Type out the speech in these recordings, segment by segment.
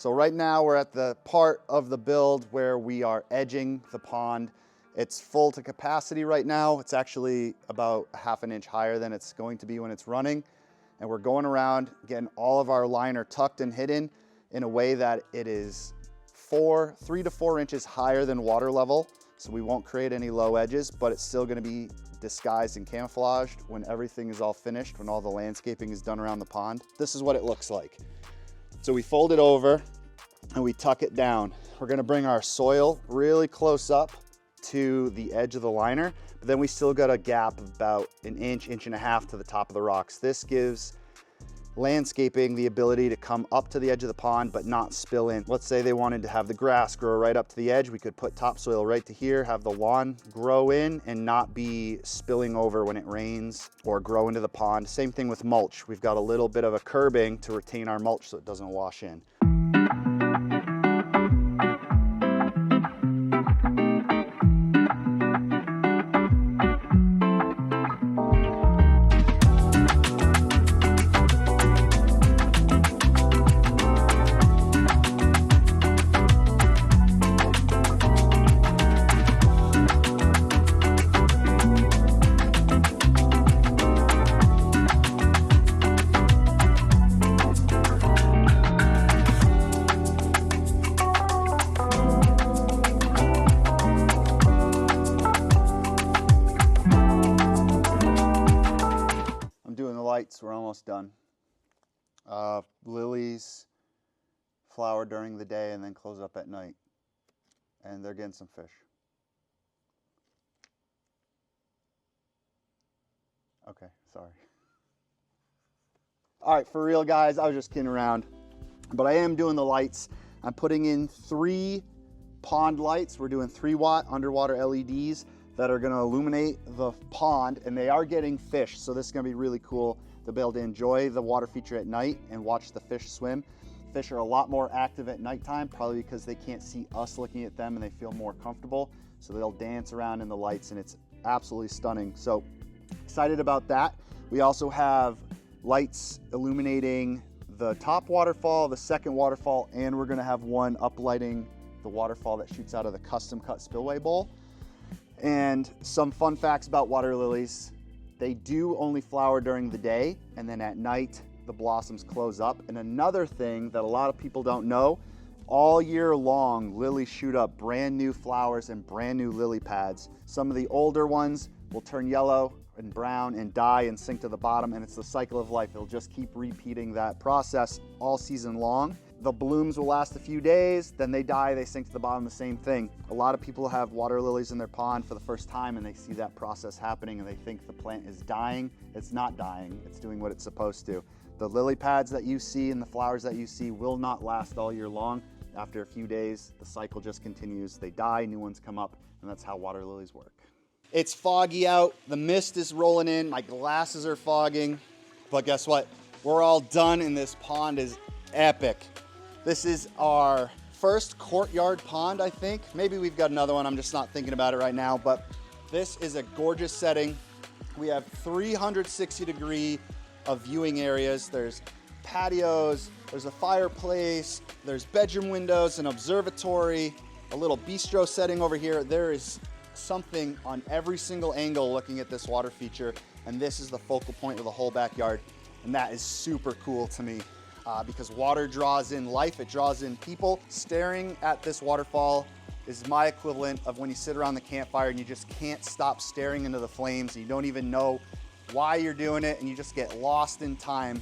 So right now we're at the part of the build where we are edging the pond. It's full to capacity right now. It's actually about a half an inch higher than it's going to be when it's running. And we're going around getting all of our liner tucked and hidden in a way that it is 3 to 4 inches higher than water level. So we won't create any low edges, but it's still gonna be disguised and camouflaged when everything is all finished, when all the landscaping is done around the pond. This is what it looks like. So we fold it over and we tuck it down. We're gonna bring our soil really close up to the edge of the liner, but then we still got a gap of about an inch, inch and a half to the top of the rocks. This gives landscaping the ability to come up to the edge of the pond, but not spill in. Let's say they wanted to have the grass grow right up to the edge. We could put topsoil right to here, have the lawn grow in and not be spilling over when it rains or grow into the pond. Same thing with mulch. We've got a little bit of a curbing to retain our mulch so it doesn't wash in. We're almost done. Lilies flower during the day and then close up at night. And they're getting some fish. Okay, sorry. All right, for real guys, I was just kidding around. But I am doing the lights. I'm putting in 3 pond lights. We're doing 3-watt underwater LEDs that are gonna illuminate the pond, and they are getting fish. So this is gonna be really cool to be able to enjoy the water feature at night and watch the fish swim. Fish are a lot more active at nighttime, probably because they can't see us looking at them and they feel more comfortable. So they'll dance around in the lights and it's absolutely stunning. So excited about that. We also have lights illuminating the top waterfall, the second waterfall, and we're gonna have one uplighting the waterfall that shoots out of the custom cut spillway bowl. And some fun facts about water lilies. They do only flower during the day, and then at night, the blossoms close up. And another thing that a lot of people don't know, all year long, lilies shoot up brand new flowers and brand new lily pads. Some of the older ones will turn yellow and brown and die and sink to the bottom, and it's the cycle of life. It'll just keep repeating that process all season long. The blooms will last a few days, then they die, they sink to the bottom, the same thing. A lot of people have water lilies in their pond for the first time and they see that process happening and they think the plant is dying. It's not dying, it's doing what it's supposed to. The lily pads that you see and the flowers that you see will not last all year long. After a few days, the cycle just continues. They die, new ones come up, and that's how water lilies work. It's foggy out, the mist is rolling in, my glasses are fogging, but guess what? We're all done and this pond is epic. This is our first courtyard pond, I think. Maybe we've got another one, I'm just not thinking about it right now, but this is a gorgeous setting. We have 360-degree of viewing areas. There's patios, there's a fireplace, there's bedroom windows, an observatory, a little bistro setting over here. There is something on every single angle looking at this water feature, and this is the focal point of the whole backyard, and that is super cool to me. Because water draws in life, it draws in people. Staring at this waterfall is my equivalent of when you sit around the campfire and you just can't stop staring into the flames. You don't even know why you're doing it and you just get lost in time.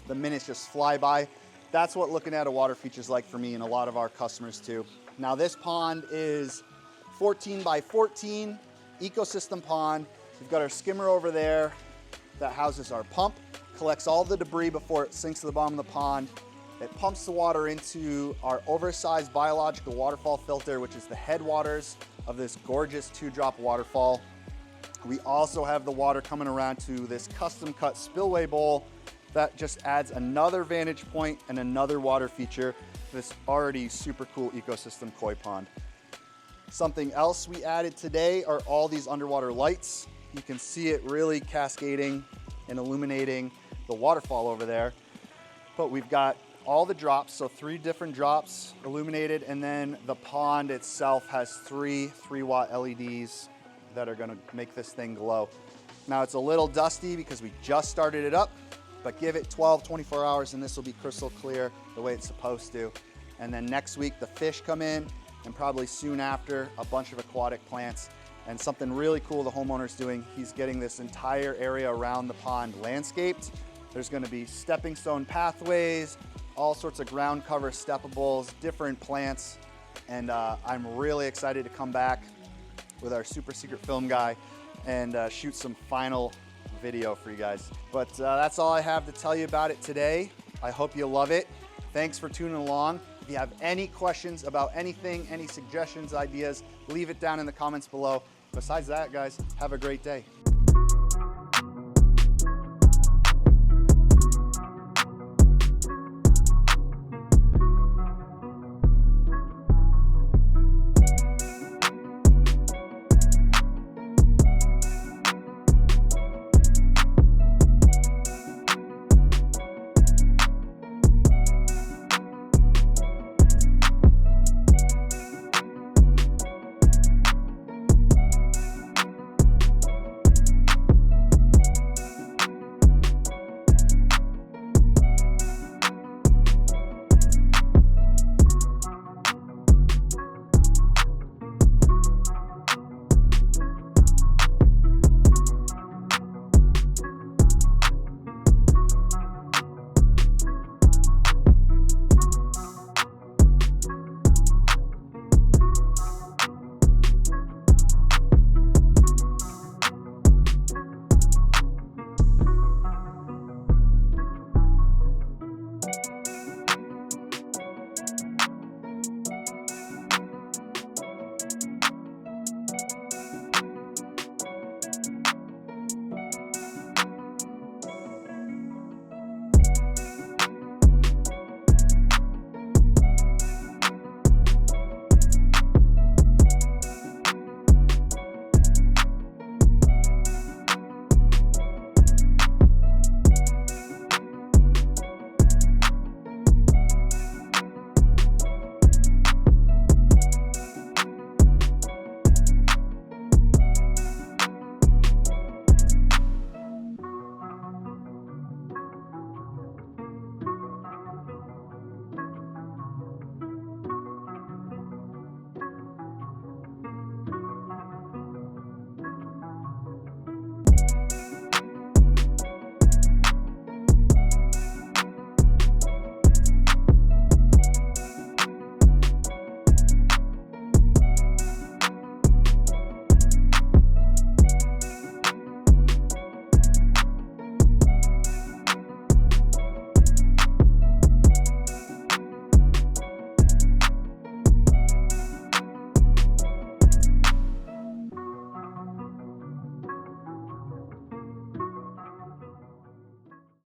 The minutes just fly by. That's what looking at a water feature is like for me and a lot of our customers too. Now this pond is 14 by 14 ecosystem pond. We've got our skimmer over there that houses our pump. Collects all the debris before it sinks to the bottom of the pond. It pumps the water into our oversized biological waterfall filter, which is the headwaters of this gorgeous 2-drop waterfall. We also have the water coming around to this custom cut spillway bowl that just adds another vantage point and another water feature to this already super cool ecosystem koi pond. Something else we added today are all these underwater lights. You can see it really cascading and illuminating the waterfall over there. But we've got all the drops, so 3 different drops illuminated, and then the pond itself has 3 3-watt LEDs that are gonna make this thing glow. Now it's a little dusty because we just started it up, but give it 12, 24 hours and this will be crystal clear the way it's supposed to. And then next week the fish come in, and probably soon after a bunch of aquatic plants. And something really cool the homeowner's doing, he's getting this entire area around the pond landscaped. There's gonna be stepping stone pathways, all sorts of ground cover steppables, different plants. And I'm really excited to come back with our super secret film guy and shoot some final video for you guys. But that's all I have to tell you about it today. I hope you love it. Thanks for tuning along. If you have any questions about anything, any suggestions, ideas, leave it down in the comments below. Besides that, guys, have a great day.